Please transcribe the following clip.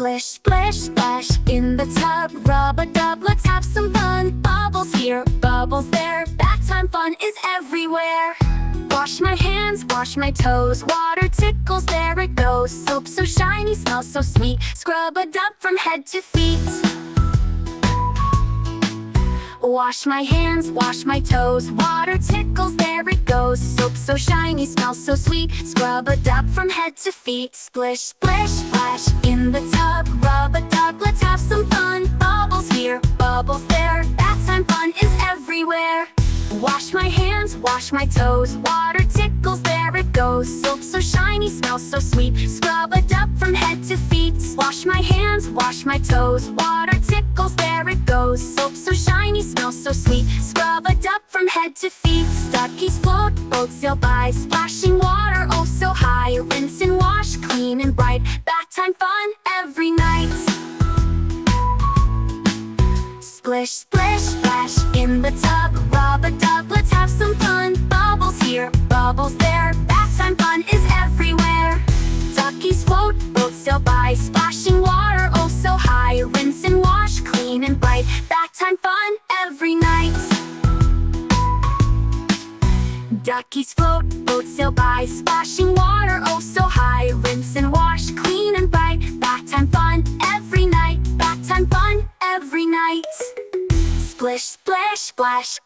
Splish, splish, splash in the tub. Rub-a-dub, let's have some fun. Bubbles here, bubbles there. Bath time fun is everywhere. Wash my hands, wash my toes. Water tickles, there it goes. Soap so shiny, smells so sweet. Scrub-a-dub from head to feet. Wash my hands, wash my toes. Water tickles, there it goes. Soap so shiny, smells so sweet. Scrub-a-dub from head to feet. Splish, splish, splash in the tub. Rub-a-dub, let's have some fun. Bubbles here, bubbles there. Bath time fun is everywhere. Wash my hands, wash my toes. Water tickles, there it goes. Soap so shiny, smells so sweet. Scrub-a-dub from head to feet. Wash my hands, wash my toes. Water tickles, there it goes. Soap so shiny, smells so sweet. Scrub-a-dub from head to feet. Duckies float, boats sail by. Splashing water oh so high. Rinse and wash, clean and bright. Bath time fun every night. Splish, splish, splash in the tub. Rub-a-dub, let's have some fun. Bubbles here, bubbles there. Bath time fun is everywhere. Duckies float, boats sail by. Splashing water oh so high. Rinse and wash, clean and bright. Bath time fun every night. Duckies float, boats sail by. Splashing water oh so high. Rinse and wash, clean and bright. Bath time fun every night. Bath time fun every night. Splish, splish, splash